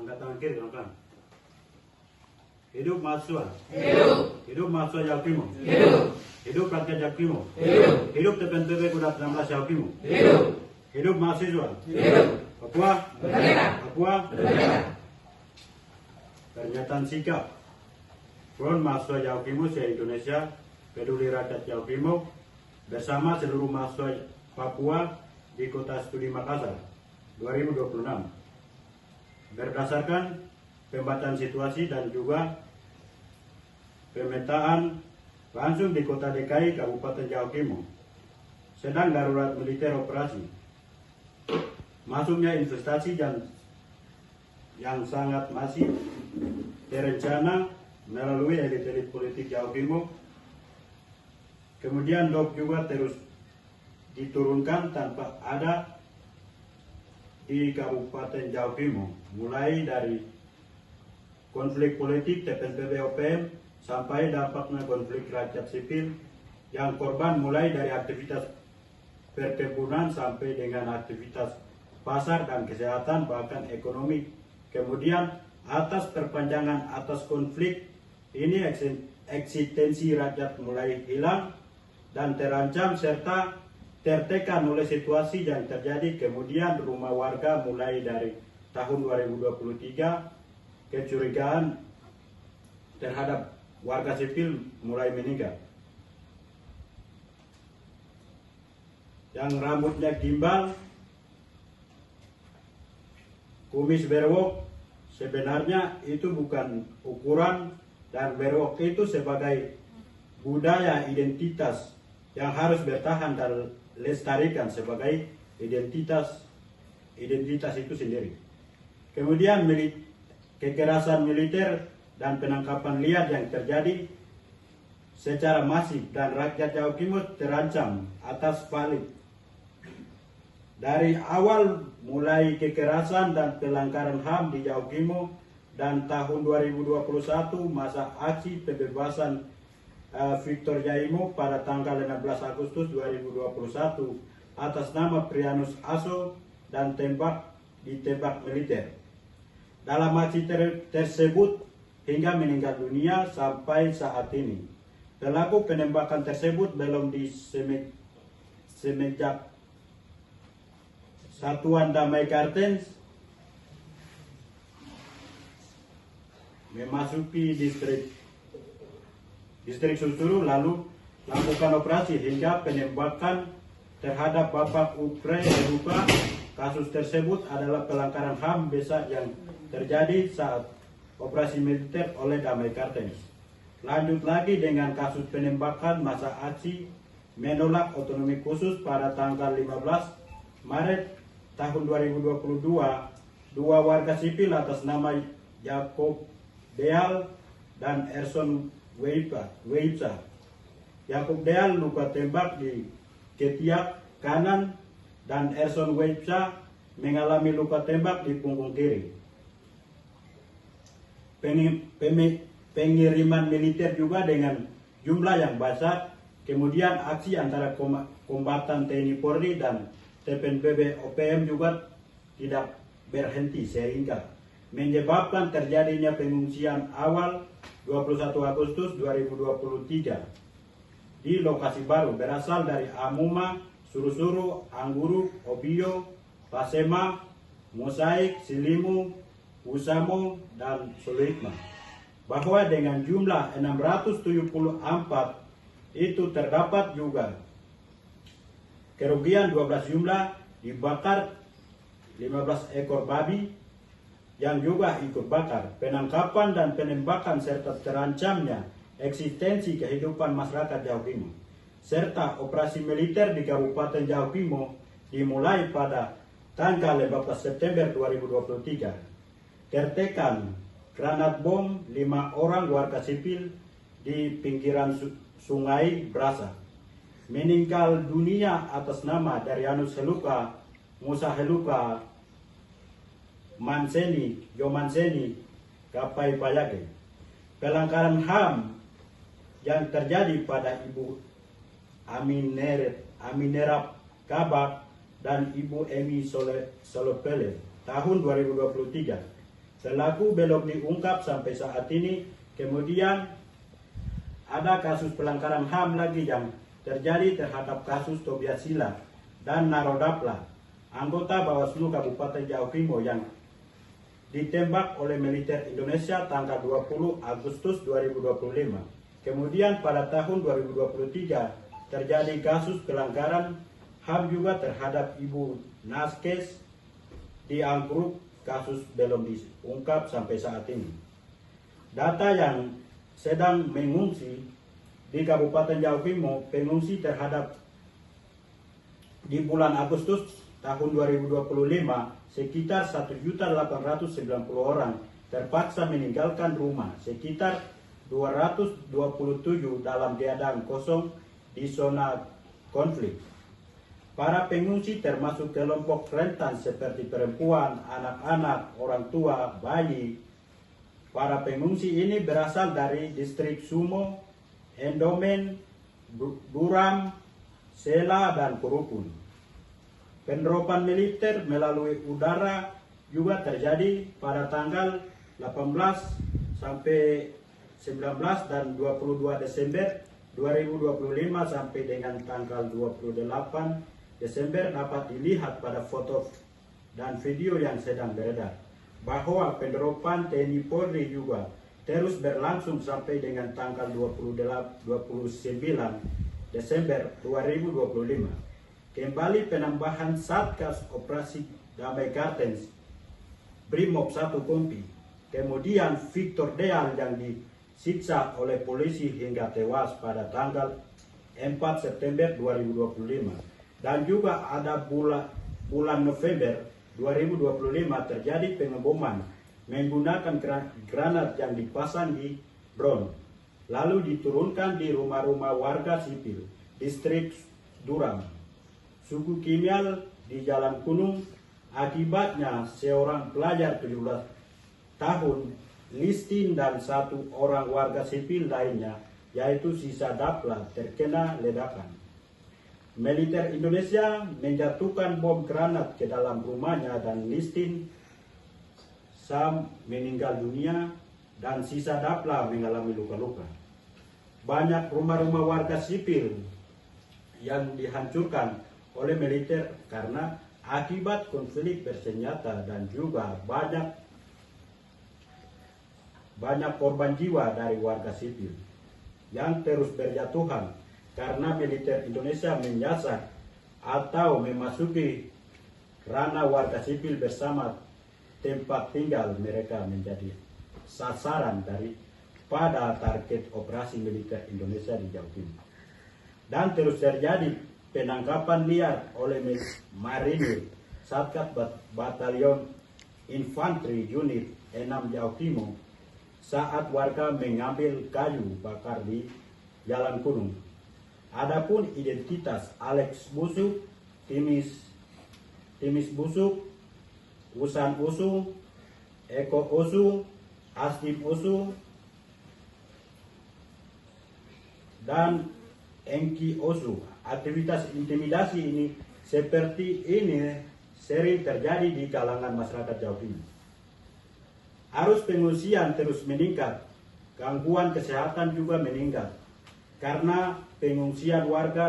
Angkat tangan kiri, kawan-kawan. Hidup mahasiswa. Hidup. Hidup mahasiswa Jawa Timur. Hidup. Hidup rakyat Jawa Timur. Hidup. Hidup TPNPB Kodam 19 Jawa Timur. Hidup. Hidup mahasiswa. Hidup. Papua. Merdeka. Papua. Merdeka. Pernyataan sikap Front Mahasiswa Jawa Timur se-Indonesia Peduli Rakyat Jawa Timur bersama seluruh mahasiswa Papua di Kota Studi Makassar 2026 berdasarkan pembataan situasi dan juga pemetaan langsung di Kota DKI Kabupaten Jawa Timur sedang darurat militer operasi, masuknya investasi yang sangat masif terencana melalui elit-elit politik Jawa Timur. Kemudian DOP juga terus diturunkan tanpa ada di Kabupaten Jawa Timur, mulai dari konflik politik TPNPB OPM sampai dampaknya konflik rakyat sipil yang korban mulai dari aktivitas perkebunan sampai dengan aktivitas pasar dan kesehatan bahkan ekonomi. Kemudian atas perpanjangan atas konflik ini eksistensi rakyat mulai hilang dan terancam serta tertekan oleh situasi yang terjadi. Kemudian rumah warga mulai dari tahun 2023 kecurigaan terhadap warga sipil mulai meninggal. Yang rambutnya gimbal, kumis berwok, sebenarnya itu bukan ukuran, dan berwok itu sebagai budaya identitas yang harus bertahan dan lestarikan sebagai identitas itu sendiri. Kemudian kekerasan militer dan penangkapan liar yang terjadi secara masif dan rakyat Jawa Timur terancam atas valid. Dari awal mulai kekerasan dan pelanggaran HAM di Jawa Timur dan tahun 2021 masa aksi pembebasan Victor Jaimo pada tanggal 16 Agustus 2021 atas nama Prianus Aso dan ditembak militer. Dalam aksi tersebut hingga meninggal dunia sampai saat ini. Pelaku penembakan tersebut belum semenjak Satuan Damai Kartens memasuki distrik Susuru lalu lakukan operasi hingga penembakan terhadap Bapak Upre Erupa. Kasus tersebut adalah pelanggaran HAM besar yang terjadi saat operasi militer oleh Damai Kartens. Lanjut lagi dengan kasus penembakan masa aksi menolak otonomi khusus pada tanggal 15 Maret tahun 2022, dua warga sipil atas nama Jacob Deal dan Erson Weipsa. Jacob Deal luka tembak di ketiak kanan dan Erson Weipsa mengalami luka tembak di punggung kiri. Pengiriman militer juga dengan jumlah yang besar. Kemudian aksi antara kombatan TNI Polri dan TPNPB OPM juga tidak berhenti sehingga menyebabkan terjadinya pengungsian awal 21 Agustus 2023 di lokasi baru berasal dari Amuma, Surusuru, Angguru, Obio, Pasema, Mosaik, Silimu, Usamo, dan Sulitma. Bahwa dengan jumlah 674 itu terdapat juga kerugian 12 jumlah, dibakar 15 ekor babi yang juga ikut bakar, penangkapan dan penembakan serta terancamnya eksistensi kehidupan masyarakat Jawa Timur, serta operasi militer di Kabupaten Jawa Timur dimulai pada tanggal 14 September 2023. Tertekan granat bom 5 orang warga sipil di pinggiran sungai Brasa. Meninggal dunia atas nama Darianus Heluka, Musa Heluka, Jomanseni, Kapai Payage. Pelanggaran HAM yang terjadi pada Ibu Aminerap Kabak dan Ibu Emi Solopele tahun 2023 Pelaku belum diungkap sampai saat ini. Kemudian ada kasus pelanggaran HAM lagi yang terjadi terhadap kasus Tobias Sila dan Narodapla, anggota Bawaslu Kabupaten Jawa Timur yang ditembak oleh militer Indonesia tanggal 20 Agustus 2025. Kemudian pada tahun 2023 terjadi kasus pelanggaran HAM juga terhadap Ibu Naskes di Anggruk, kasus belum diungkap sampai saat ini. Data yang sedang mengungsi di Kabupaten Jawa Timur, pengungsi terhadap di bulan Agustus tahun 2025 sekitar 1.890 orang terpaksa meninggalkan rumah, sekitar 227 dalam keadaan kosong di zona konflik. Para pengungsi termasuk kelompok rentan seperti perempuan, anak-anak, orang tua, bayi. Para pengungsi ini berasal dari distrik Sumo, Endomen, Duram, Sela, dan Kurupun. Penerapan militer melalui udara juga terjadi pada tanggal 18 sampai 19 dan 22 Desember 2025 sampai dengan tanggal 28 Desember dapat dilihat pada foto dan video yang sedang beredar bahwa penerapan TNI Polri juga terus berlangsung sampai dengan tanggal 29 Desember 2025. Kembali penambahan Satgas Operasi Damai Kartens Brimob 1 Kompi, kemudian Victor Deal yang disiksa oleh polisi hingga tewas pada tanggal 4 September 2025. Dan juga ada bulan November 2025 terjadi pengeboman menggunakan granat yang dipasang di drone, lalu diturunkan di rumah-rumah warga sipil distrik Duram, suku Kimial di Jalan Gunung. Akibatnya seorang pelajar 17 tahun Listin dan satu orang warga sipil lainnya yaitu Sisa Dapla terkena ledakan. Militer Indonesia menjatuhkan bom granat ke dalam rumahnya dan Listin Sam meninggal dunia dan Sisa Dapla mengalami luka-luka. Banyak rumah-rumah warga sipil yang dihancurkan oleh militer karena akibat konflik bersenjata dan juga banyak korban jiwa dari warga sipil yang terus berjatuhan karena militer Indonesia menyasar atau memasuki ranah warga sipil bersama tempat tinggal mereka menjadi sasaran daripada target operasi militer Indonesia di Jawa Timur. Dan terus terjadi penangkapan liar oleh Marinir Satgas Batalion Infanteri Unit 6 Jawa Timur saat warga mengambil kayu bakar di Jalan Gunung. Adapun identitas Alex Busuk, Timis Busuk, Usan Usu, Eko Usu, Astim Usu, dan Engki Osu. Aktivitas intimidasi ini seperti ini sering terjadi di kalangan masyarakat Jawa Timur. Arus pengungsian terus meningkat, gangguan kesehatan juga meningkat karena pengungsian warga